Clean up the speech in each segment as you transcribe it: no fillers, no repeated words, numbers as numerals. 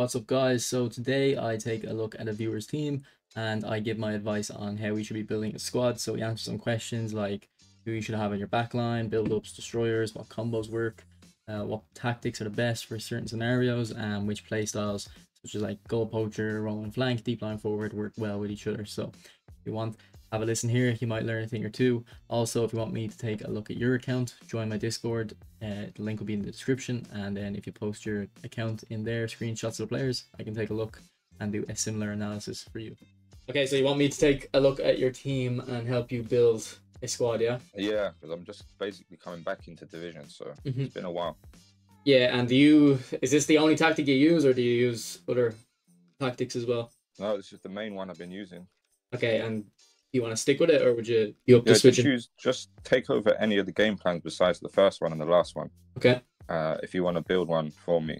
What's up, guys? So today I take a look at a viewer's team and I give my advice on how we should be building a squad. So we answer some questions like who you should have in your backline, build-ups, destroyers, what combos work, what tactics are the best for certain scenarios, and which play styles such as like goal poacher, rolling flank, deep line forward work well with each other. So if you want, have a listen here. You might learn a thing or two. Also, if you want me to take a look at your account, join my Discord. The link will be in the description, and then if you post your account in there, screenshots of the players, I can take a look and do a similar analysis for you. Okay, so you want me to take a look at your team and help you build a squad, yeah? Yeah, because I'm just basically coming back into division, so it's been a while. Yeah, and is this the only tactic you use, or do you use other tactics as well? No, this is the main one I've been using. Okay, and you want to stick with it, or would you be up to switching? Just take over any of the game plans besides the first one and the last one. Okay. If you want to build one for me,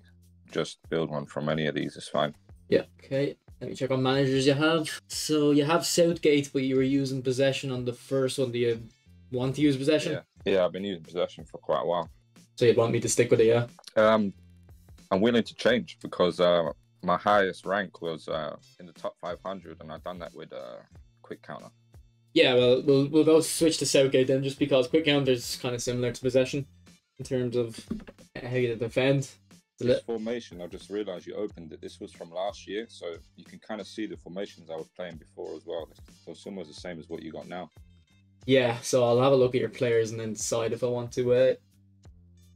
just build one from any of these, it's fine. Yeah, okay. Let me check on managers you have. So you have Southgate, but you were using possession on the first one. Do you want to use possession? Yeah, I've been using possession for quite a while. So you'd want me to stick with it, yeah? I'm willing to change because my highest rank was in the top 500, and I've done that with quick counter. Yeah, well, we'll go switch to Southgate then, just because quick counter is kind of similar to possession in terms of how you defend. This formation, I just realised you opened it. This was from last year, so you can kind of see the formations I was playing before as well. So some was the same as what you got now. Yeah, so I'll have a look at your players and then decide if I want to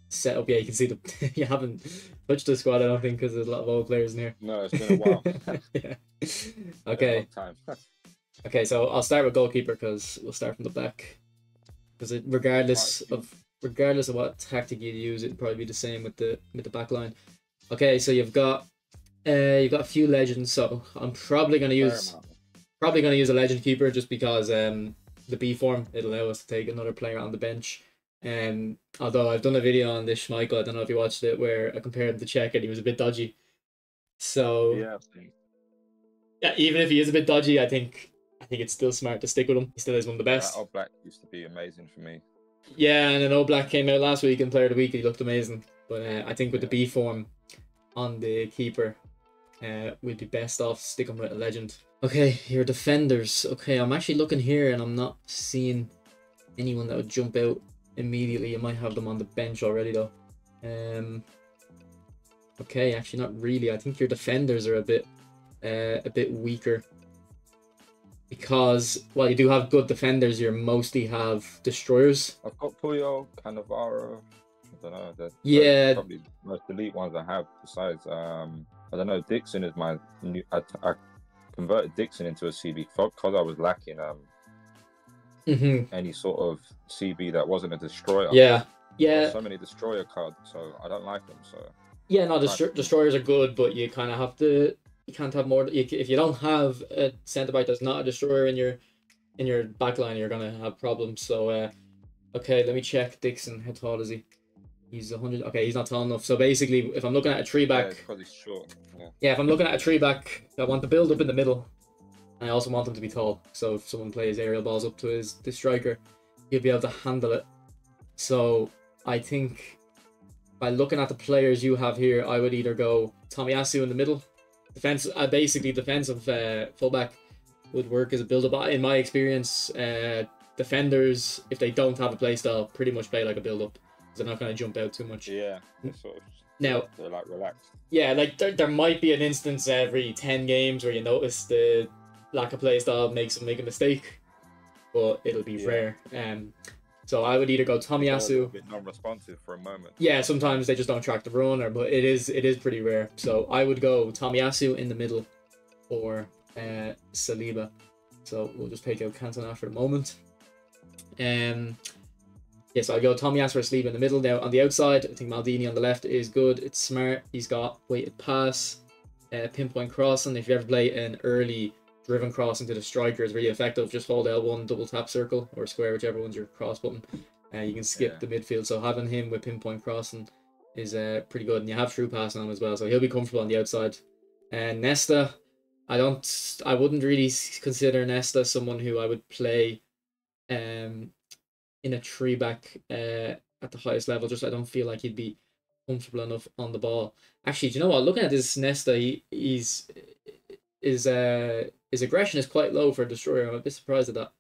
set up. Yeah, you can see you haven't touched the squad, I don't think, because there's a lot of old players in here. No, it's been a while. Yeah. Okay. Okay, so I'll start with goalkeeper because we'll start from the back. Because regardless of what tactic you use, it'd probably be the same with the back line. Okay, so you've got a few legends. So I'm probably gonna use a legend keeper just because the B form, it'll allow us to take another player on the bench. Although I've done a video on this, Schmeichel, I don't know if you watched it, where I compared the check and he was a bit dodgy. So yeah, even if he is a bit dodgy, I think it's still smart to stick with him. He still is one of the best. Old Black used to be amazing for me. Yeah, and then Old Black came out last week in Player of the Week and he looked amazing. But I think with the B form on the keeper, we'd be best off sticking with a legend. Okay, your defenders. Okay, I'm actually looking here and I'm not seeing anyone that would jump out immediately. You might have them on the bench already though. Okay, actually not really. I think your defenders are a bit weaker. Because while you do have good defenders, you mostly have destroyers. I've got Puyo, Cannavaro. I don't know. They're probably the most elite ones I have. Besides, I don't know. Dixon is my new. I converted Dixon into a CB because I was lacking any sort of CB that wasn't a destroyer. Yeah. There's so many destroyer cards, so I don't like them. So yeah, no, destroyers are good, but you kind of have to. You can't have more. If you don't have a centre back that's not a destroyer in your back line, you're gonna have problems. So, okay, let me check Dixon. How tall is he? He's 100. Okay, he's not tall enough. So basically, if I'm looking at a tree back, because he's short. Yeah, if I'm looking at a tree back, I want the build up in the middle, and I also want him to be tall. So if someone plays aerial balls up to the striker, he'll be able to handle it. So I think by looking at the players you have here, I would either go Tomiyasu in the middle. Basically defensive fullback would work as a build-up. In my experience, defenders, if they don't have a playstyle, pretty much play like a build-up. They're not going to jump out too much. Yeah, sort of. Now, they're like relaxed. Yeah, like there might be an instance every 10 games where you notice the lack of playstyle makes them make a mistake, but it'll be rare. So I would either go Tomiyasu. A bit non-responsive for a moment. Yeah, sometimes they just don't track the run, but it is pretty rare. So I would go Tomiyasu in the middle, or Saliba. So we'll just take out Cantona for the moment. So I'll go Tomiyasu or Saliba in the middle. Now on the outside, I think Maldini on the left is good. It's smart. He's got weighted pass, pinpoint crossing. If you ever play an early driven cross into the striker, is really effective. Just hold L1, double tap circle or square, whichever one's your cross button. You can skip the midfield. So having him with pinpoint crossing is pretty good, and you have through passing on him as well, so he'll be comfortable on the outside. And Nesta, I wouldn't really consider Nesta someone who I would play in a three back at the highest level. Just I don't feel like he'd be comfortable enough on the ball. Actually, do you know what? Looking at this Nesta, his aggression is quite low for a destroyer. I'm a bit surprised at that.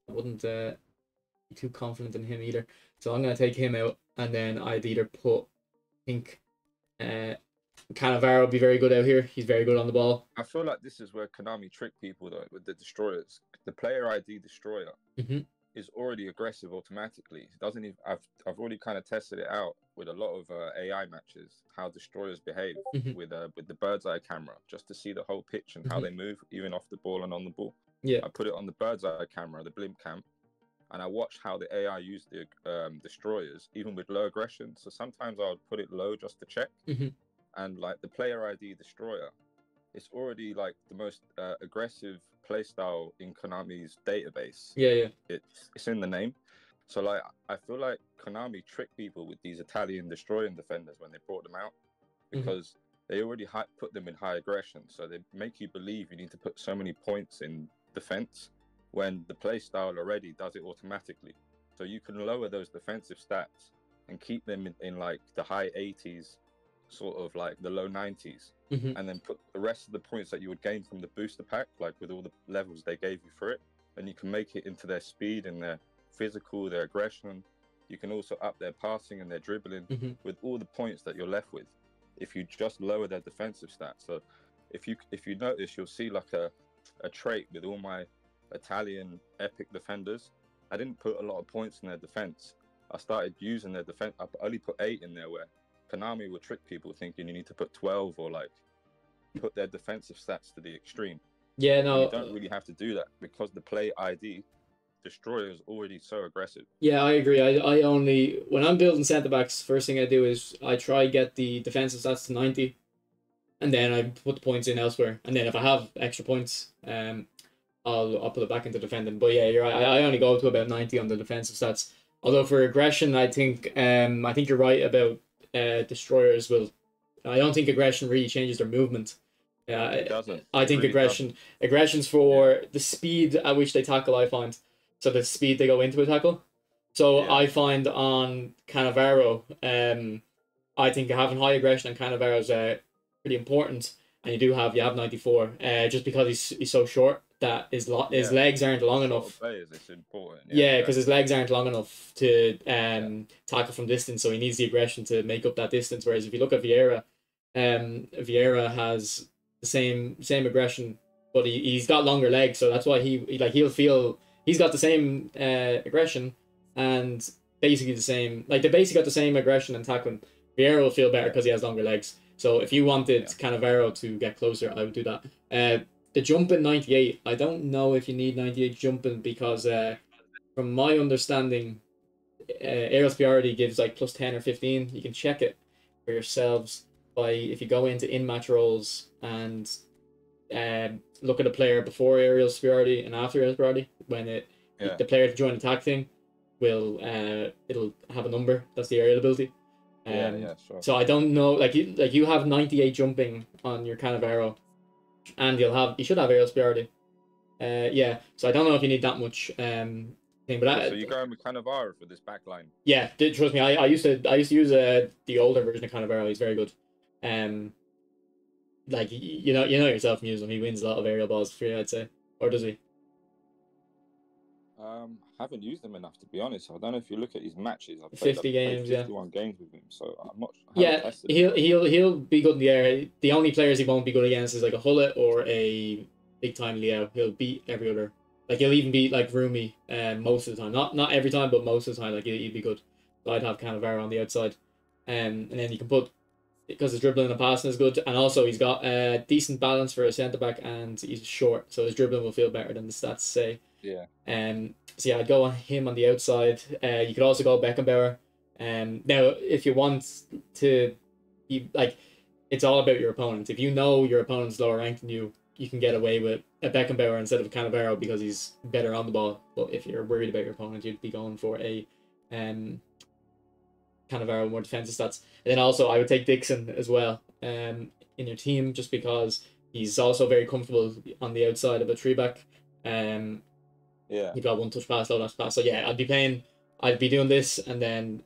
I wouldn't be too confident in him either. So I'm gonna take him out, and then I'd either put, I think, uh, Cannavaro would be very good out here. He's very good on the ball. I feel like this is where Konami trick people though with the destroyers. The player ID destroyer Mm-hmm. is already aggressive automatically. It doesn't even. I've already kind of tested it out with a lot of AI matches how destroyers behave Mm-hmm. with the bird's eye camera just to see the whole pitch and how Mm-hmm. they move even off the ball and on the ball. Yeah. I put it on the bird's eye camera, the blimp cam, and I watched how the AI used the destroyers even with low aggression. So sometimes I would put it low just to check, Mm-hmm. and like the player ID destroyer, it's already like the most aggressive playstyle in Konami's database. Yeah. Yeah. It's in the name. So like I feel like Konami tricked people with these Italian destroying defenders when they brought them out because they already put them in high aggression. So they make you believe you need to put so many points in defense when the playstyle already does it automatically. So you can lower those defensive stats and keep them in like the high 80s, sort of like the low 90s, Mm-hmm. and then put the rest of the points that you would gain from the booster pack, like with all the levels they gave you for it, and you can make it into their speed and their physical, their aggression. You can also up their passing and their dribbling Mm-hmm. with all the points that you're left with if you just lower their defensive stats. So if you notice, you'll see like a trait with all my Italian epic defenders. I didn't put a lot of points in their defense. I started using their defense. I only put 8 in there, where Konami would trick people thinking you need to put 12 or like put their defensive stats to the extreme. Yeah. And you No. don't really have to do that because the play ID destroyer is already so aggressive. Yeah, I agree. I only when I'm building centre backs, first thing I do is I try get the defensive stats to 90, and then I put the points in elsewhere. And then if I have extra points, I'll put it back into defending. But yeah, you're right. I only go to about 90 on the defensive stats. Although for aggression, I think you're right about destroyers will. I don't think aggression really changes their movement. It doesn't. I think really aggression's for the speed at which they tackle. I find so the speed they go into a tackle. So Yeah. I find on Cannavaro, I think having high aggression on Cannavaro is pretty important, and you have 94. Just because he's so short that his legs aren't long Sort enough. of players, it's important. Yeah, because his legs aren't long enough to tackle from distance, so he needs the aggression to make up that distance. Whereas if you look at Vieira, Vieira has the same aggression, but he's got longer legs, so that's why he'll feel he's got the same aggression and basically the same, like they basically got the same aggression and tackling. Vieira will feel better because he has longer legs. So if you wanted Cannavaro to get closer, I would do that. The jumping 98, I don't know if you need 98 jumping because from my understanding, aerial superiority gives like plus 10 or 15. You can check it for yourselves by if you go into in-match roles and look at a player before aerial superiority and after aerial superiority. When the player to join attack thing will it'll have a number. That's the aerial ability. Sure. So I don't know, like you have 98 jumping on your Cannavaro, and you should have aerial superiority. Yeah. So I don't know if you need that much thing, but so you're going with Cannavaro for this back line? Yeah, trust me. I used to use the older version of Cannavaro. He's very good. Like you know yourself from using him. He wins a lot of aerial balls for you, I'd say, or does he? Haven't used them enough to be honest. I don't know if you look at his matches. I've 50 games, 51 games with him, so I'm not. He'll be good in the air. The only players he won't be good against is like a Hullet or a big time Leo. He'll beat every other. Like he'll even beat like Rumi most of the time. Not every time, but most of the time. Like he'd be good. So I'd have Cannavaro on the outside, and then you can put, because his dribbling and passing is good, and also he's got a decent balance for a centre back, and he's short, so his dribbling will feel better than the stats say. Yeah. So yeah, I'd go on him on the outside. You could also go Beckenbauer. Now if you want to, it's all about your opponent. If you know your opponent's lower ranked than you, you can get away with a Beckenbauer instead of a Cannavaro because he's better on the ball. But if you're worried about your opponent, you'd be going for a Cannavaro, more defensive stats. And then also I would take Dixon as well in your team, just because he's also very comfortable on the outside of a 3-back. He got one touch pass, low touch pass. So yeah, I'd be doing this, and then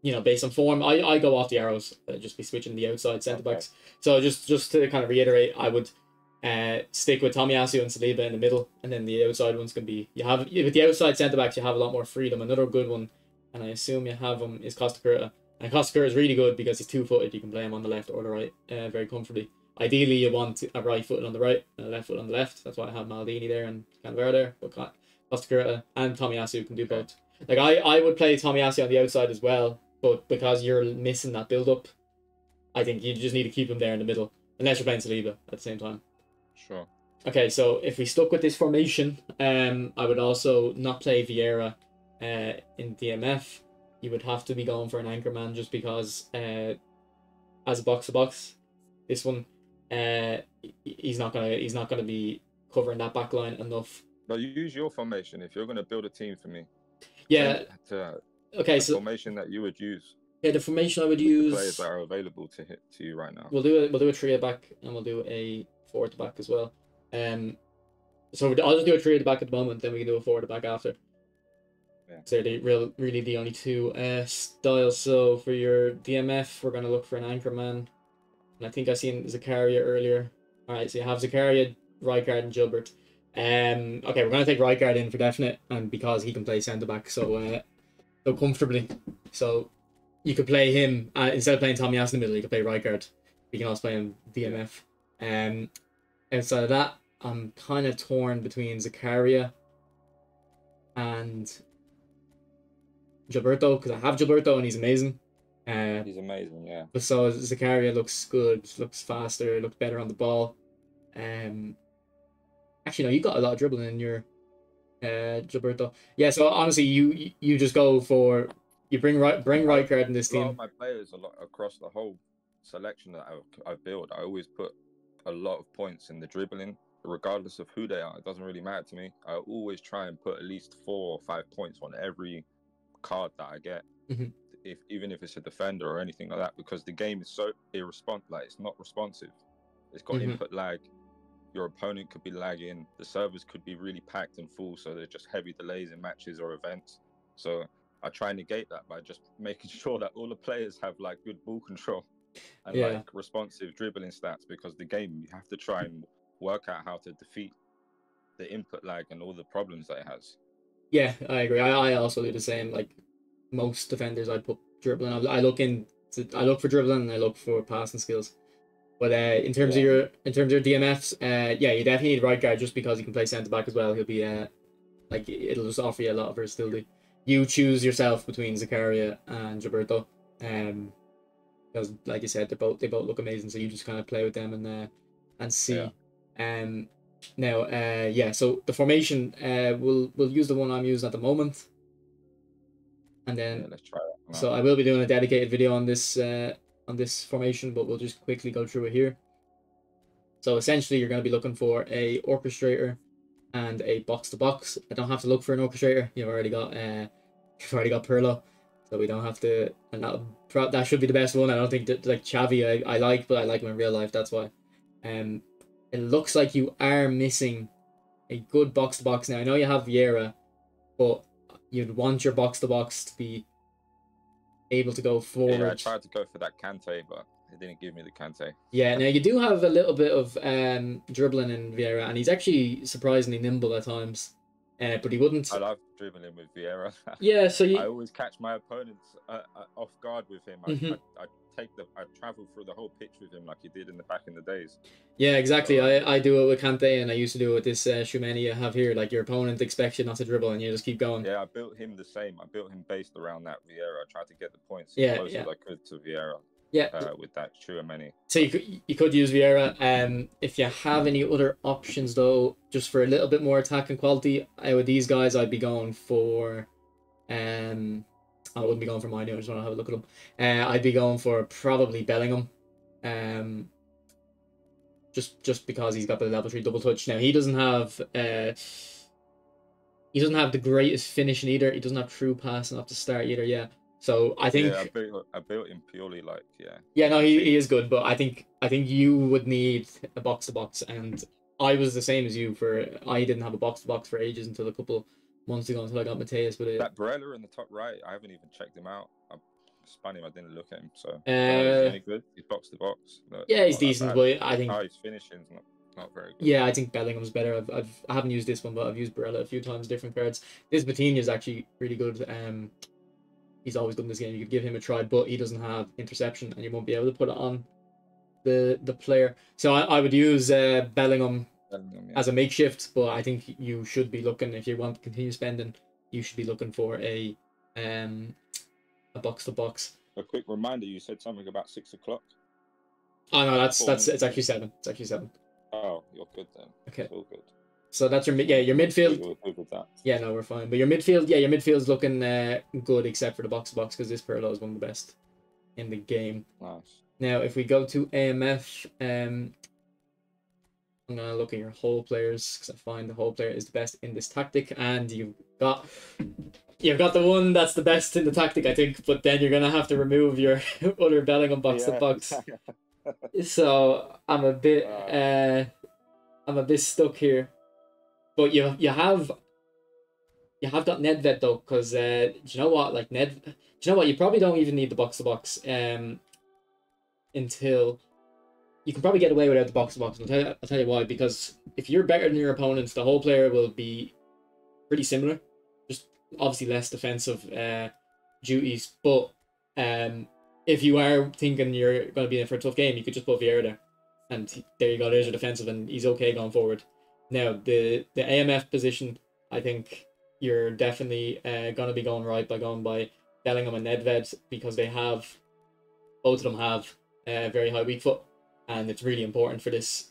you know, based on form. I go off the arrows, just be switching the outside centre backs. So just to kind of reiterate, I would stick with Tomiyasu and Saliba in the middle, and then the outside ones can be, with the outside centre backs you have a lot more freedom. Another good one, and I assume you have him, is Costa Curta. And Costa Curta is really good because he's 2-footed. You can play him on the left or the right, very comfortably. Ideally, you want a right foot on the right and a left foot on the left. That's why I have Maldini there and Canavera there. But Costa Curta and Tomiyasu can do both. Like I would play Tomiyasu on the outside as well, but because you're missing that build up, I think you just need to keep him there in the middle, unless you're playing Saliba at the same time. Sure. Okay, so if we stuck with this formation, I would also not play Vieira in DMF. You would have to be going for an anchor man just because as a box to box, this one he's not gonna be covering that back line enough. But you use your formation if you're gonna build a team for me. Yeah. Okay, so formation that you would use. Yeah, the formation I would use. The players that are available to you right now. We'll do a three at the back and we'll do a four at the back as well. So I'll just do a three at the back at the moment, then we can do a four at the back after. Yeah. So they're really the only two styles. So for your DMF, we're gonna look for an anchor man, and I think I seen Zakaria earlier. All right, so you have Zakaria, Rijkaard, and Gilbert. Okay, we're gonna take Rijkaard in for definite, and because he can play centre back so comfortably, so you could play him instead of playing Tomiyasu in the middle. You could play Rijkaard. You can also play him DMF. Outside of that, I'm kind of torn between Zakaria and Gilberto, because I have Gilberto and he's amazing. He's amazing, yeah. But so Zakaria looks good, looks faster, looks better on the ball. Actually, no, you got a lot of dribbling in your Gilberto. Yeah, so honestly, you just go for, you bring Rijkaard in this team. A lot of my players, across the whole selection that I've built, I always put a lot of points in the dribbling, regardless of who they are. It doesn't really matter to me. I always try and put at least 4 or 5 points on every card that I get, even if it's a defender or anything like that, because the game is so it's not responsive. It's got input lag. Your opponent could be lagging. The servers could be really packed and full, so there's just heavy delays in matches or events. So I try and negate that by just making sure that all the players have like good ball control and like responsive dribbling stats, because the game, you have to try and work out how to defeat the input lag and all the problems that it has. Yeah, I agree. I also do the same. Like most defenders, I put dribbling. I look for dribbling and I look for passing skills. But in terms of your DMFs, yeah, you definitely need Rijkaard just because he can play centre back as well. He'll be like, it'll just offer you a lot of versatility. You choose yourself between Zakaria and Gilberto, because like you said, they both look amazing. So you just kind of play with them and see. Yeah. So the formation, we'll use the one I'm using at the moment, and then let's try that. So I will be doing a dedicated video on this formation, but we'll just quickly go through it here. So essentially, you're going to be looking for a orchestrator and a box to box. I don't have to look for an orchestrator. You've already got Pirlo, so we don't have to. And that should be the best one. I don't think that, like, Xavi I like, but I like him in real life. That's why. It looks like you are missing a good box to box now. I know you have Vieira, but you'd want your box to box to be able to go forward. Yeah, I tried to go for that Kante, but it didn't give me the Kante. Yeah, now you do have a little bit of dribbling in Vieira, and he's actually surprisingly nimble at times. But he wouldn't. I love dribbling with Vieira. Yeah, so I always catch my opponents off guard with him. I travel through the whole pitch with him like he did back in the days. Yeah, exactly. I do it with Kante, and I used to do it with this Shumeni I have here. Like, your opponent expects you not to dribble, and you just keep going. Yeah, I built him the same. I built him based around that Vieira. I tried to get the points as close as I could to Vieira. Yeah. With that Shumeni. So you could use Vieira. If you have any other options though, just for a little bit more attack and quality, with these guys, I'd be going for I wouldn't be going for mine. I just want to have a look at them. I'd be going for probably Bellingham. Just because he's got the level 3 double touch. Now he doesn't have the greatest finishing either. He doesn't have true passing off the start either. Yeah. So I think I built him purely like Yeah, no, he is good, but I think you would need a box to box, and I was the same as you. I didn't have a box to box for ages until a couple months ago, until I got Mateus. But that Barella in the top right, I haven't even checked him out. Funny, I didn't look at him. So I don't know, is he Uh, any good? He's box to box. yeah, he's Not that decent, bad. but I think His finishing's not very good. yeah, I think Bellingham's better. I haven't used this one, but I've used Barella a few times, different cards. This Batinha is actually really good. He's always good in this game. You could give him a try, but he doesn't have interception, and you won't be able to put it on the player. So I would use Bellingham as a makeshift, but I think you should be looking, if you want to continue spending, you should be looking for a box to box. A quick reminder: you said something about 6 o'clock. Oh no, it's actually 7. It's actually 7. Oh, you're good then. Okay. It's all good. So that's your your midfield. We're good with that. Yeah, no, we're fine. But your midfield's looking good except for the box to box, because this Pirlo is one of the best in the game. Nice. Now, if we go to AMF, I'm gonna look at your whole players, because I find the whole player is the best in this tactic, and you've got the one that's the best in the tactic, I think. But then you're gonna have to remove your other Bellingham box to box. So I'm a bit stuck here. But you have got Nedved though, because do you know what? Like do you know what? You probably don't even need the box to box until you can probably get away without the box to box. I'll tell you why. Because if you're better than your opponents, the whole player will be pretty similar. Just obviously less defensive duties. But if you are thinking you're going to be in for a tough game, you could just put Vieira there, and there you go. There's your defensive, and he's okay going forward. Now, the AMF position, I think you're definitely going to be going right by going by Bellingham and Nedved, because both of them have very high weak foot, and it's really important for this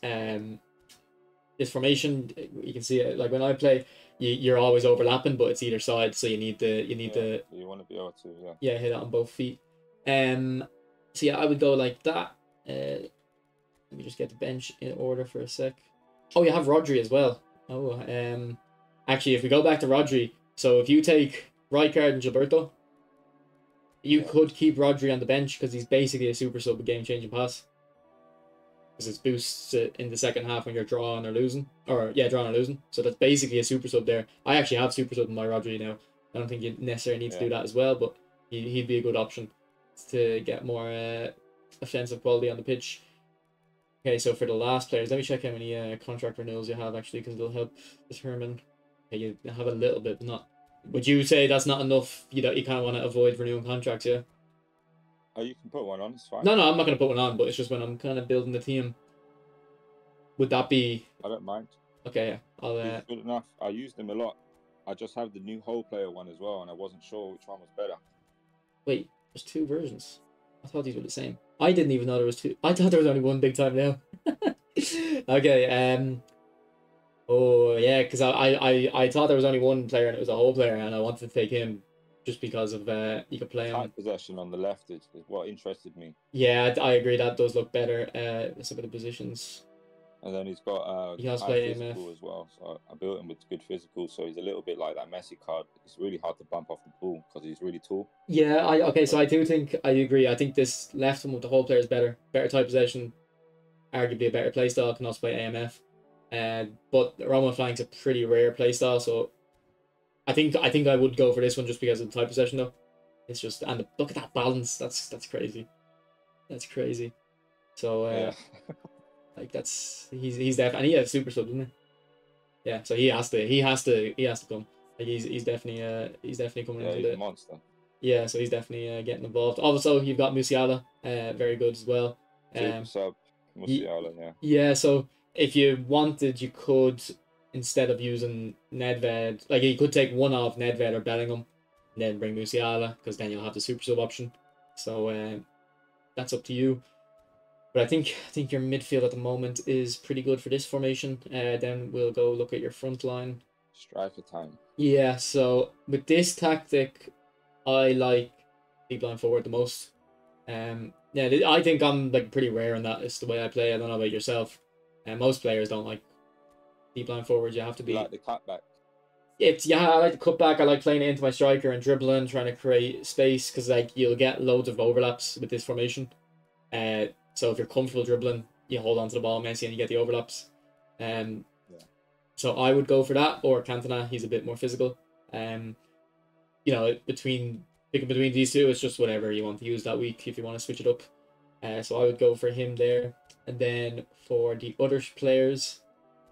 this formation. You can see it, like when I play, you're always overlapping, but it's either side, so you need you want to be able to hit it on both feet. So yeah, I would go like that. Let me just get the bench in order for a sec. Oh, you have Rodri as well. Oh, actually, if we go back to Rodri, so if you take Rijkaard and Gilberto, you could keep Rodri on the bench, because he's basically a super sub, game-changing pass. Because it boosts it in the second half when you're drawing or losing. Drawing or losing. So that's basically a super sub there. I actually have super sub in my Rodri now. I don't think you necessarily need to do that as well, but he'd be a good option to get more offensive quality on the pitch. Okay, so for the last players, let me check how many contract renewals you have, actually, because it'll help determine. Okay, you have a little bit, but not. Would you say that's not enough? You kind of want to avoid renewing contracts, yeah? Oh, you can put one on. It's fine. No, I'm not going to put one on, but it's just when I'm kind of building the team. Would that be? I don't mind. Okay, yeah. I'll. It's good enough. I use them a lot. I just have the new whole player one as well, and I wasn't sure which one was better. Wait, there's 2 versions. I thought these were the same. I didn't even know there was 2. I thought there was only one big time now. Okay. Oh yeah, because I thought there was only one player and it was a whole player, and I wanted to take him just because of you could play him. Tight possession on the left is what interested me. Yeah, I agree. That does look better. Some of the positions. And then he's got he has high play physical as well. So I built him with good physical. So he's a little bit like that Messi card. It's really hard to bump off the ball because he's really tall. Yeah, so I do think I agree. I think this left one with the whole player is better. Better type possession, arguably a better playstyle. Can also play AMF. But Roman flank's a pretty rare playstyle, so I think I would go for this one just because of the type possession though. It's just, and look at that balance. That's crazy. That's crazy. So yeah. like he's definitely, and he has super sub, doesn't he? Yeah, so he has to come. Like he's definitely coming into he's a monster. Yeah, so he's definitely getting involved. Also, you've got Musiala, very good as well. Super sub, Musiala, yeah. Yeah, so if you wanted, you could, instead of using Nedved, like you could take one off Nedved or Bellingham, and then bring Musiala, because then you'll have the super sub option. So that's up to you. But I think your midfield at the moment is pretty good for this formation. Then we'll go look at your front line. Striker time. Yeah, so with this tactic, I like deep line forward the most. Yeah, I think I'm like pretty rare in that. It's the way I play. I don't know about yourself. And most players don't like deep line forwards. You have to be. You like the cutback. I like the cutback. I like playing it into my striker and dribbling, trying to create space, because like you'll get loads of overlaps with this formation. So if you're comfortable dribbling, you hold on to the ball, Messi, and you get the overlaps. So I would go for that, or Cantona. He's a bit more physical. Between picking between these two. It's just whatever you want to use that week if you want to switch it up. So I would go for him there. And then for the other players,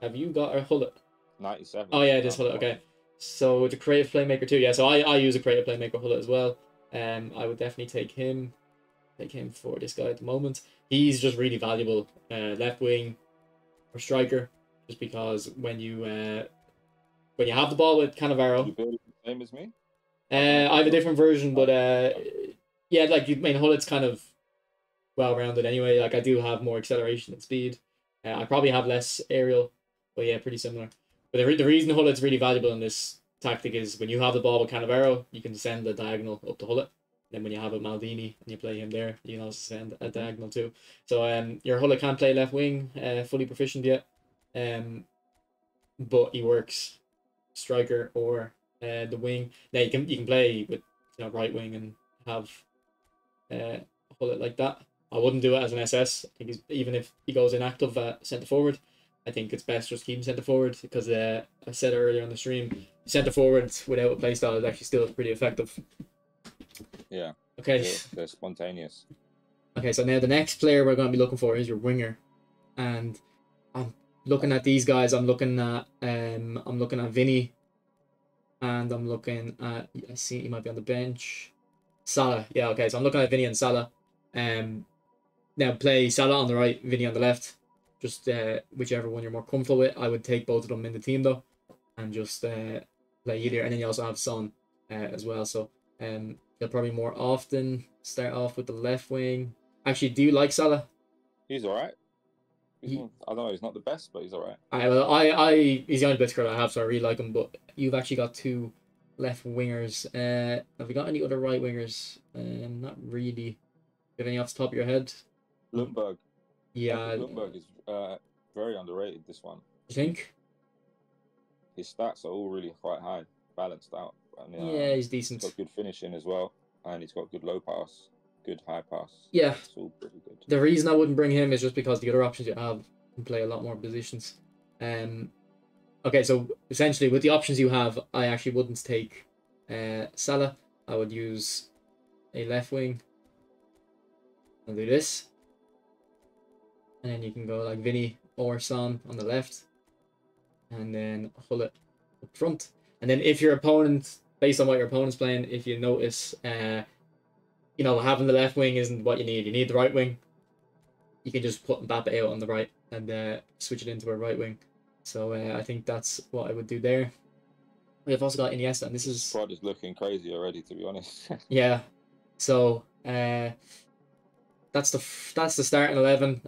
have you got a Hullet? 97. Oh yeah, it is Hullet. Okay. So the creative playmaker too. Yeah. So I use a creative playmaker Hullet as well. I would definitely take him. Take him for this guy at the moment. He's just really valuable. Left wing or striker, just because when you have the ball with Cannavaro. You build it the same as me? I have a different version, but yeah, like you mean Hullet's kind of well rounded anyway. Like I do have more acceleration and speed. I probably have less aerial, but yeah, pretty similar. But the reason Hullet's really valuable in this tactic is when you have the ball with Cannavaro, you can send the diagonal up to Hullet. Then when you have a Maldini and you play him there, you can also send a diagonal too. So your Hullet can't play left wing, fully proficient yet. But he works striker or the wing. Now you can play with right wing and have Hullet like that. I wouldn't do it as an SS. I think even if he goes inactive centre forward, I think it's best just keep him centre forward because I said earlier on the stream, centre forward without a playstyle is actually still pretty effective. Yeah. Okay. They're spontaneous. Okay, so now the next player we're going to be looking for is your winger, and I'm looking at these guys. I'm looking at Vinny, and I'm looking at I see he might be on the bench. Salah, yeah, okay. So I'm looking at Vinny and Salah. Now play Salah on the right, Vinny on the left. Just whichever one you're more comfortable with. I would take both of them in the team though, and just play either. And then you also have Son as well. So you'll probably more often start off with the left wing. Actually, do you like Salah? He's alright. I don't know. He's not the best, but he's alright. He's the only best card I have, so I really like him. But you've actually got two left wingers. Have you got any other right wingers? Not really. Do you have any off the top of your head? Lundberg. Yeah. Lundberg is very underrated. This one. You think? His stats are all really quite high, balanced out. And, yeah, he's decent. He's got good finishing as well, and he's got good low pass, good high pass. Yeah, it's all pretty good. The reason I wouldn't bring him is just because the other options you have can play a lot more positions. Okay, so essentially with the options you have, I actually wouldn't take Salah. I would use a left wing. I'll do this, and then you can go like Vinny or Son on the left, and then Hullet up front. And then if your opponent, based on what your opponent's playing, if you notice, having the left wing isn't what you need the right wing. You can just put Mbappe out on the right and switch it into a right wing. So I think that's what I would do there. We have also got Iniesta, and this is... Squad is looking crazy already, to be honest. Yeah. So that's the starting 11.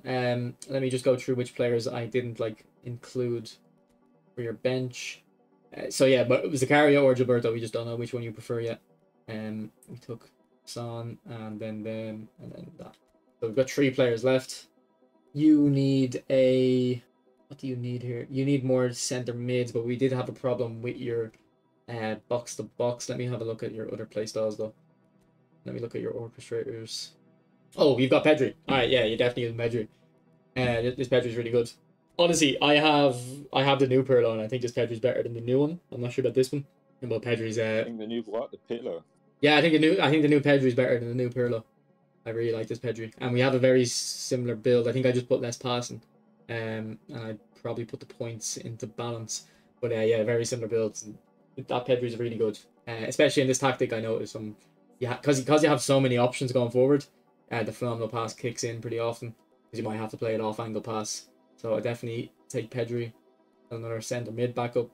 Let me just go through which players I didn't include for your bench. So yeah, but it was Zakaria or Gilberto. We just don't know which one you prefer yet. We took Son and then them and then that. So we've got 3 players left. You need a... What do you need here? You need more centre mids, but we did have a problem with your box to box. Let me have a look at your other playstyles though. Let me look at your orchestrators. Oh, you've got Pedri. Alright, yeah, you definitely use Pedri. This Pedri's really good. Honestly, I have the new Pirlo, and I think this Pedri's better than the new one. I'm not sure about this one. But Pedri's I think the new what? The Pirlo? Yeah, I think the new Pedri's better than the new Pirlo. I really like this Pedri. And we have a very similar build. I think I just put less passing. And I probably put the points into balance. But yeah, very similar builds. That Pedri's really good. Especially in this tactic, I noticed because you have so many options going forward, the phenomenal pass kicks in pretty often. Because you might have to play an off-angle pass. So I definitely take Pedri, another centre mid backup.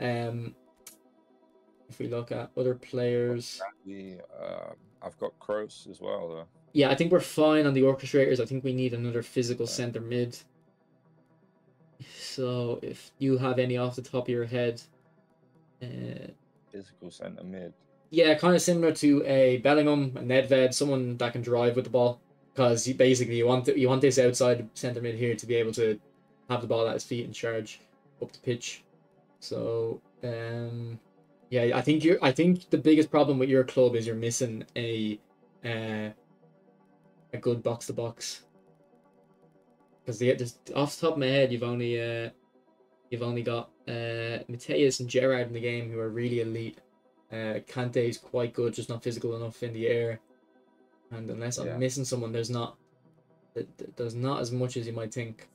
If we look at other players, I've got Kroos as well though. Yeah, I think we're fine on the orchestrators. I think we need another physical centre mid. So if you have any off the top of your head, physical centre mid. Yeah, kind of similar to a Bellingham, a Nedved, someone that can drive with the ball. Because you want this outside centre mid here to be able to have the ball at his feet and charge up the pitch. So yeah, I think the biggest problem with your club is you're missing a good box to box. Because just off the top of my head, you've only got Mateus and Gerrard in the game who are really elite. Kante is quite good, just not physical enough in the air. And unless I'm Yeah. missing someone, there's not as much as you might think.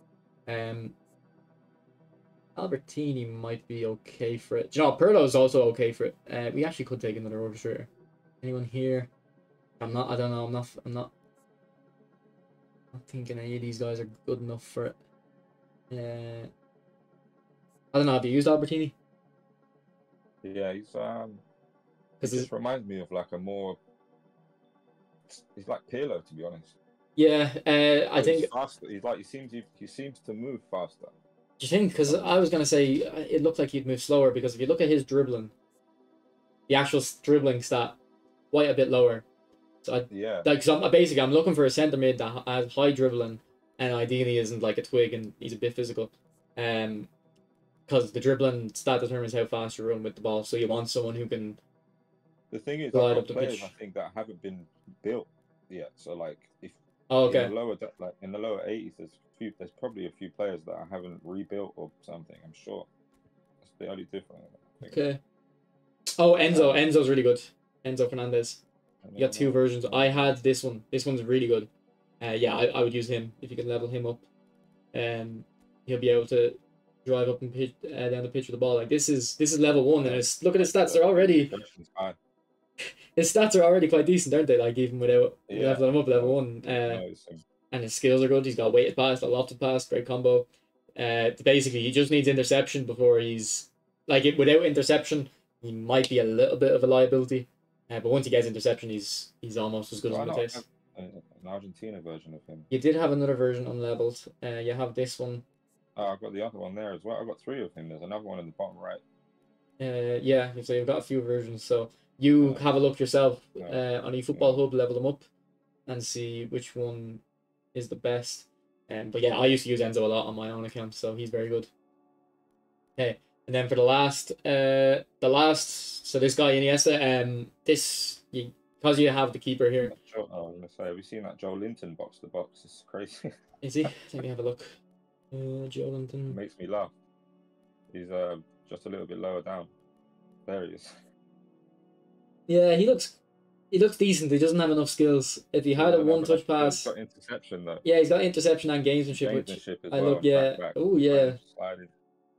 Albertini might be okay for it. You know, Pirlo is also okay for it. We actually could take another orchestrator. Anyone here? I don't know. I'm not thinking any of these guys are good enough for it. I don't know. Have you used Albertini? Yeah, he's It Because just reminds me of like a more. He's like Pirlo, to be honest. yeah, I But he's think. faster. He's like he seems to move faster. Do you think? Because I was gonna say it looked like he'd move slower. Because if you look at his dribbling, the actual dribbling stat, quite a bit lower. So Yeah. like, so basically, I'm looking for a centre mid that has high dribbling and ideally isn't like a twig and he's a bit physical. Because the dribbling stat determines how fast you run with the ball. So you want someone who can The thing is, I've glide got up the players I pitch. think that haven't been built yet. So like, if Oh, in the okay. lower 80s, there's probably a few players that I haven't rebuilt or something. I'm sure that's the only difference. I think. Okay. Oh, Enzo. Um, Enzo's really good. Enzo Fernandez. and You got two then, versions. I had this one. This one's really good. Yeah, I would use him if you can level him up. He'll be able to drive up and pitch, down the pitch with the ball. Like this is level one, and look at his stats. They're already high. his stats are already quite decent, aren't they? Like even without Yeah, leveling him up level one. And his skills are good. He's got weighted pass, a lofted pass, great combo. Basically, he just needs interception before he's like it. Without interception, he might be a little bit of a liability. But once he gets interception, he's almost as good as Mateus. An Argentina version of him. You did have another version unleveled. You have this one. Oh, I've got the other one there as well. I've got 3 of him. There's another one in the bottom right. Yeah, so you've got a few versions. So you have a look yourself on eFootball Hub, level them up, and see which one is the best. But yeah, I used to use Enzo a lot on my own account, so he's very good. Okay, and then for so this guy Iniesta, because you have the keeper here. I was gonna say, have you seen that Joe Linton box to box? It's crazy. Is he? Let me have a look. Joe Linton. It makes me laugh. He's just a little bit lower down. There he is. Yeah, he looks decent. He doesn't have enough skills. If he had a one-touch pass, he's got interception though. Yeah, he's got interception and gamesmanship, which I look. Yeah. Oh yeah.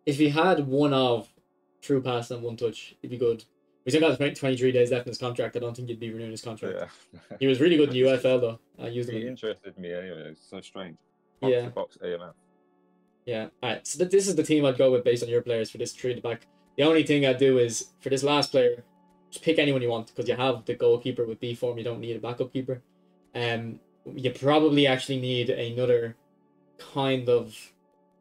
If he had one of true pass and one touch, it'd be good. He's only got 23 days left in his contract. I don't think he'd be renewing his contract. Yeah. He was really good in UFL though. I used him. He interested me anyway. It's so strange. Yeah. Box AMF. Yeah. All right. So this is the team I'd go with based on your players for this three at the back. The only thing I'd do is for this last player, just pick anyone you want because you have the goalkeeper with B form. You don't need a backup keeper. You probably actually need another kind of.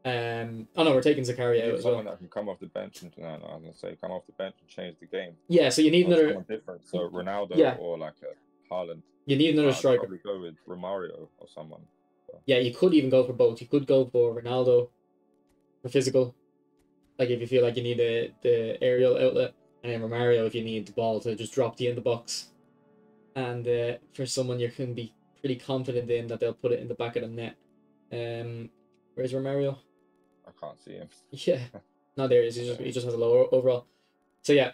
Oh no, we're taking Zakaria out as well. Someone that can come off the bench and I was gonna say come off the bench and change the game. Yeah, so you need another. Someone different. So Ronaldo or like a Haaland. You need another striker. Probably go with Romario or someone. So. Yeah, you could even go for both. You could go for Ronaldo for physical, like if you feel like you need the aerial outlet, and then Romario if you need the ball to just drop you in the box. And for someone you can be pretty confident in that they'll put it in the back of the net. Where's Romario? I can't see him. Yeah, no, there he is. He just has a lower overall. So yeah,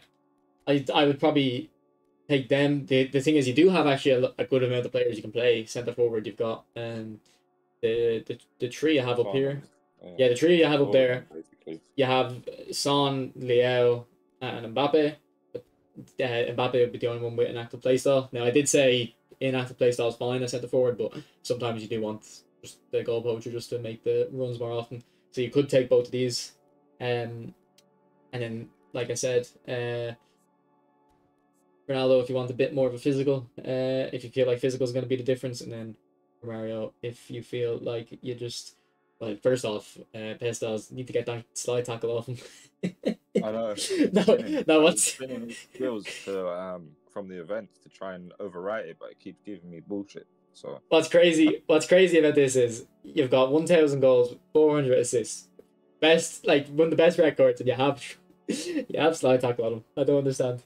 I would probably take them. The thing is, you do have actually a good amount of players you can play centre forward. You've got the tree you have up here. Yeah, the three you have up there. Basically. You have Son, Leao, and Mbappe. Mbappe would be the only one with an active playstyle. Now, I did say inactive playstyle is fine as centre forward, but sometimes you do want just the goal poacher just to make the runs more often. So you could take both of these. And then, like I said, Ronaldo if you want a bit more of a physical, if you feel like physical is going to be the difference, and then Mario if you feel like you just. Well, first off, Pestas need to get that slide tackle off him. I know. No, what's spinning skills to from the event to try and overwrite it, but it keeps giving me bullshit. So what's crazy about this is you've got 1,000 goals, 400 assists, one of the best records, and you have slide tackle on him. I don't understand.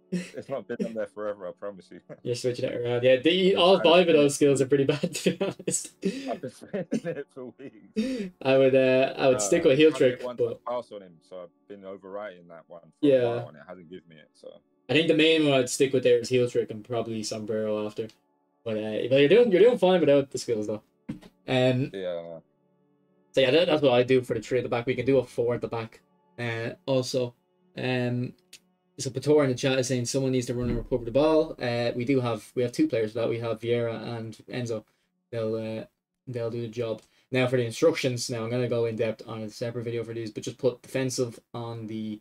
It's not been on there forever, I promise you. You're switching it around. Yeah, all 5 of those skills are pretty bad, to be honest. I've been spinning it for weeks. I would stick with heel trick. But pass on him, so I've been overwriting that one for a while, and it hasn't given me it. So I think the main one I'd stick with there is heel trick and probably sombrero after. But you're doing fine without the skills though. Yeah. So yeah, that's what I do for the three at the back. We can do a four at the back. Also, so Pator in the chat is saying someone needs to run and recover the ball. We have two players for that. We have Vieira and Enzo. They'll do the job. Now for the instructions. Now I'm gonna go in depth on a separate video for these, but just put defensive on the.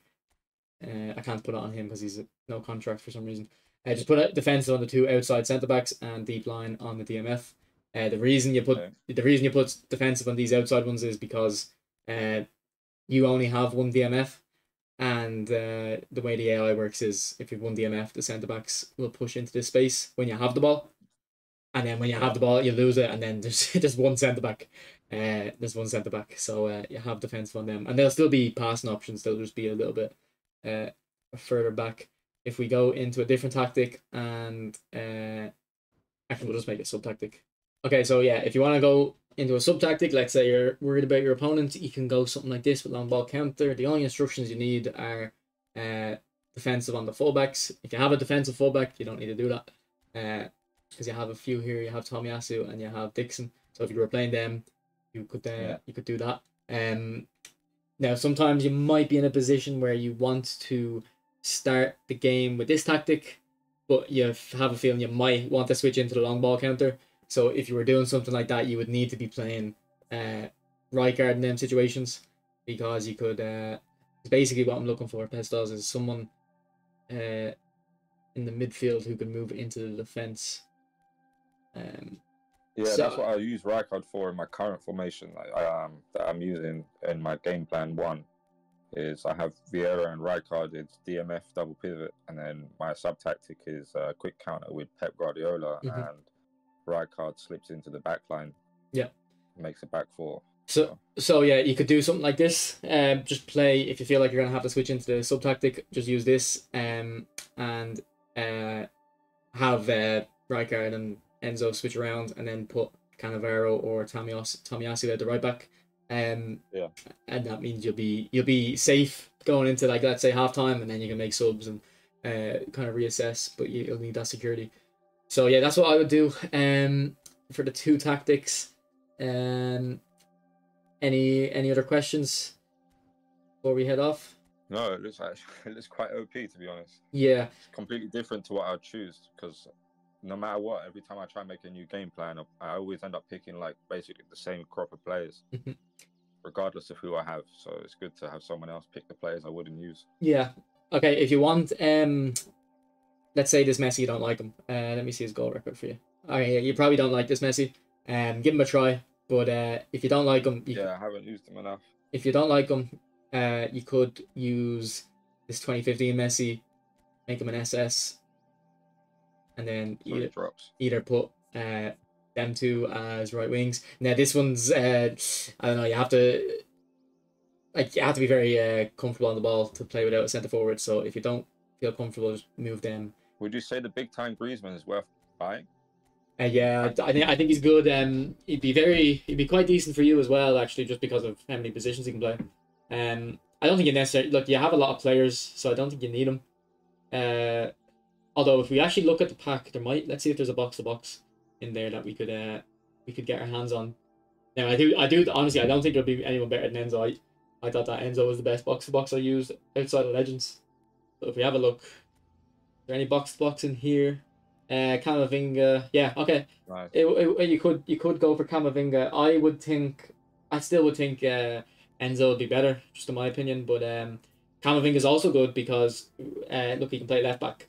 I can't put it on him because he's no contract for some reason. Just put a defensive on the two outside centre backs and deep line on the DMF. The reason you put defensive on these outside ones is because you only have one DMF, and the way the AI works is if you've one DMF, the centre backs will push into this space when you have the ball, and then when you have the ball, you lose it, and then there's one centre back. There's one centre back, so you have defensive on them, and there'll still be passing options. They'll just be a little bit further back. If we go into a different tactic, and actually we'll just make it sub tactic. Okay, so yeah, if you want to go into a sub tactic, let's say you're worried about your opponent, you can go something like this with long ball counter. The only instructions you need are defensive on the fullbacks. If you have a defensive fullback, you don't need to do that because you have a few here. You have Tomiyasu and you have Dixon. So if you were playing them, you could do that. Now sometimes you might be in a position where you want to start the game with this tactic, but you have a feeling you might want to switch into the long ball counter. So if you were doing something like that, you would need to be playing right guard in them situations, because you could. Basically, what I'm looking for, Pestos, is someone in the midfield who can move into the defense. That's what I use Rijkaard for in my current formation. That I'm using in my game plan 1. Is I have Vieira and Rijkaard. It's DMF double pivot, and then my sub tactic is quick counter with Pep Guardiola, and Rijkaard slips into the back line. Yeah, makes a back four. So yeah, you could do something like this. Just play, if you feel like you're gonna have to switch into the sub tactic, just use this. And have Rijkaard and Enzo switch around, and then put Cannavaro or Tomiyasu at the right back. And that means you'll be safe going into, like, let's say halftime, and then you can make subs and kind of reassess, but you'll need that security. So yeah, that's what I would do for the two tactics. Any other questions before we head off? No, it looks quite OP, to be honest. Yeah, it's completely different to what I'd choose, because no matter what, every time I try and make a new game plan, I always end up picking like basically the same crop of players, regardless of who I have. So it's good to have someone else pick the players I wouldn't use. Yeah. Okay, if you want, let's say this Messi, you don't like him. Let me see his goal record for you. Okay, you probably don't like this Messi. Give him a try. But if you don't like him, I haven't used him enough. If you don't like him, you could use this 2015 Messi, make him an SS, and then either put them two as right wings. Now this one's I don't know. You have to be very comfortable on the ball to play without a centre forward. So if you don't feel comfortable, just move them. Would you say the big time Griezmann is worth buying? Yeah, I think he's good. He'd be quite decent for you as well, actually, just because of how many positions he can play. I don't think you necessarily look. You have a lot of players, so I don't think you need him. Although if we actually look at the pack, there might. Let's see if there's a box to box in there that we could get our hands on. Now I do honestly, I don't think there'll be anyone better than Enzo. I thought that Enzo was the best box to box I used outside of Legends. So if we have a look, is there any box to box in here? Camavinga, yeah, okay. Right. You could go for Camavinga. I still would think Enzo would be better, just in my opinion. But Camavinga is also good because look, he can play left back.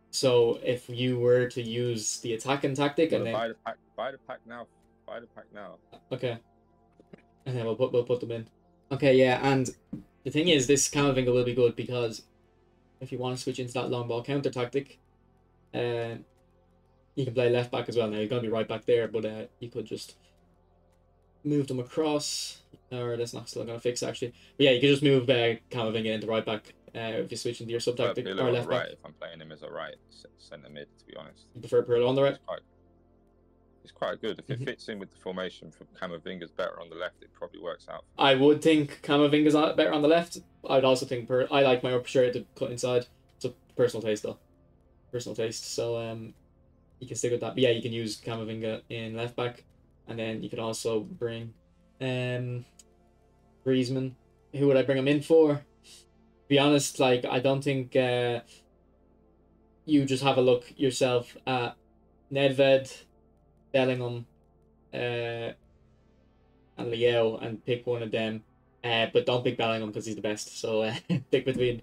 So if you were to use the attacking tactic, and then buy the pack now. Okay, and then we'll put them in. Okay, yeah, and the thing is, this Camavinga will be good because if you want to switch into that long ball counter tactic, you can play left back as well. Now you're going to be right back there, but you could just move them across, or that's not still going to fix actually. But yeah, you could just move Camavinga into right back if you switch into your sub tactic or left back. If I'm playing him as a right centre mid, to be honest. You prefer Pirlo on the right? It's quite good. If it fits in with the formation, for Camavinga's better on the left, it probably works out. I would think Camavinga's better on the left. I'd also think I like my upper shirt to cut inside. So personal taste though. Personal taste. So you can stick with that. But yeah, you can use Camavinga in left back, and then you can also bring Griezmann. Who would I bring him in for? To be honest, like I don't think you just have a look yourself at Nedved, Bellingham, and Leo and pick one of them. But don't pick Bellingham because he's the best. So pick between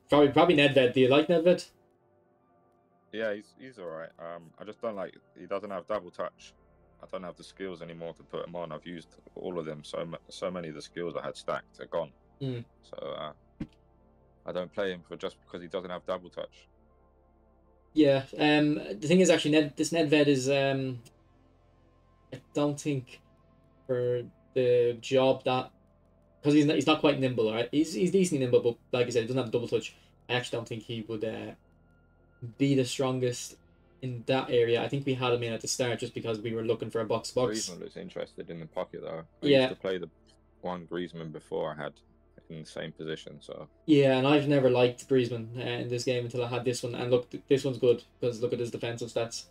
probably Nedved. Do you like Nedved? Yeah, he's all right. I just don't like he doesn't have double touch. I don't have the skills anymore to put him on. I've used all of them. So many of the skills I had stacked are gone. Mm. So I don't play him for just because he doesn't have double touch. Yeah. The thing is actually this Nedved is I don't think for the job that because he's not quite nimble, right? He's decently nimble, but like I said, he doesn't have double touch. I actually don't think he would be the strongest in that area. I think we had him in at the start just because we were looking for a box. Griezmann looks interested in the pocket though. I Yeah. used to play the one Griezmann before I had in the same position. So yeah, and I've never liked Griezmann in this game until I had this one. And look, this one's good because look at his defensive stats.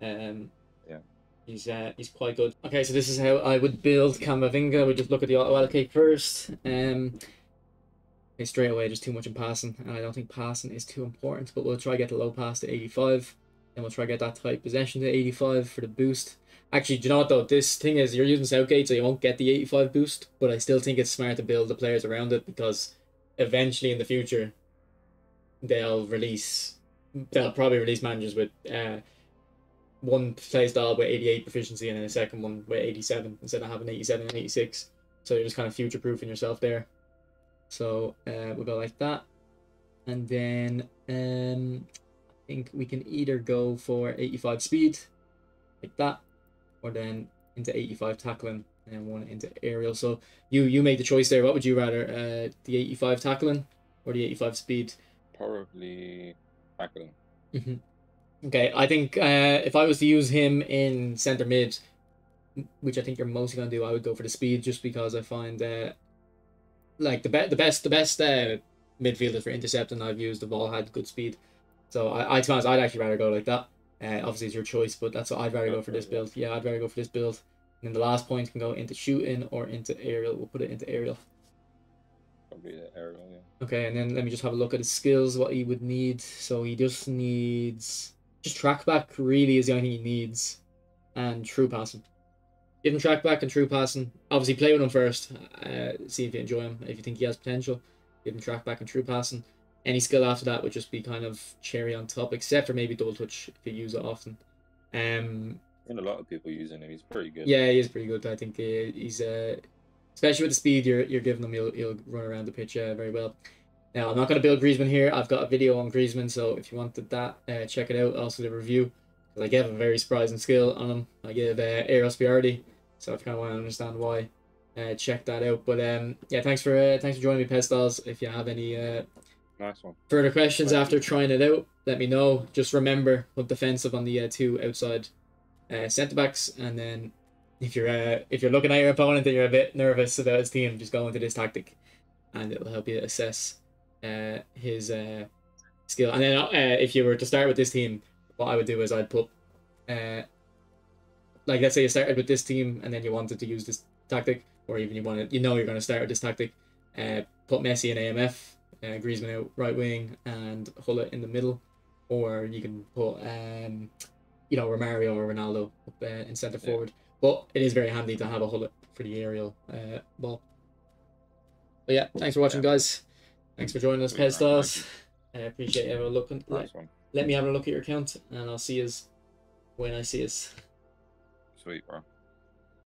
Yeah. He's quite good. Okay, so this is how I would build Camavinga. We just look at the auto allocate first. Okay, straight away, just too much in passing, and I don't think passing is too important. But we'll try get the low pass to 85, and we'll try get that tight possession to 85 for the boost. Actually, do you know what though? This thing is you're using Southgate, so you won't get the 85 boost. But I still think it's smart to build the players around it because eventually in the future they'll probably release managers with one play style with 88 proficiency and then a second one with 87 instead of having 87 and 86. So you're just kind of future proofing yourself there. So we'll go like that, and then I think we can either go for 85 speed like that, or then into 85 tackling and one into aerial. So you make the choice there. What would you rather, the 85 tackling or the 85 speed? probably tackling. Okay, I think if I was to use him in centre mid, which I think you're mostly gonna do, I would go for the speed just because I find like the best midfielders for intercepting I've used have all had good speed. So to be honest, I'd actually rather go like that. Obviously it's your choice, but that's what I'd rather go for this build. Yeah, I'd rather go for this build. And then the last point can go into shooting or into aerial. We'll put it into aerial. Probably the aerial, yeah. Okay, and then let me just have a look at his skills, what he would need. So he just needs track back really is the only thing he needs, and true passing. Give him track back and true passing. Obviously, play with him first. See if you enjoy him. If you think he has potential, give him track back and true passing. Any skill after that would just be kind of cherry on top, except for maybe double touch if you use it often. And a lot of people using him. He's pretty good. Yeah, he is pretty good. I think he's especially with the speed you're giving him, he'll run around the pitch very well. Now I'm not going to build Griezmann here. I've got a video on Griezmann, so if you wanted that, check it out. Also the review. I gave a very surprising skill on him. I gave aerial superiority. So if you kind of want to understand why, check that out. But yeah, thanks for joining me, Pestal's. If you have any nice one further questions after trying it out, let me know. Just remember, look defensive on the two outside centre backs, and then if you're looking at your opponent and you're a bit nervous about his team, just go into this tactic, and it will help you assess his skill. And then if you were to start with this team, what I would do is I'd put like let's say you started with this team and then you wanted to use this tactic, or even you're going to start with this tactic, put Messi in AMF, Griezmann out right wing and Hullet in the middle, or you can put Romario or Ronaldo up in centre forward. But it is very handy to have a Hullet for the aerial ball. But yeah, thanks for watching, guys. Thanks for joining us, Pez Stars. I appreciate you having a look. Let me have a look at your account, and I'll see you when I see you. Sweet, bro.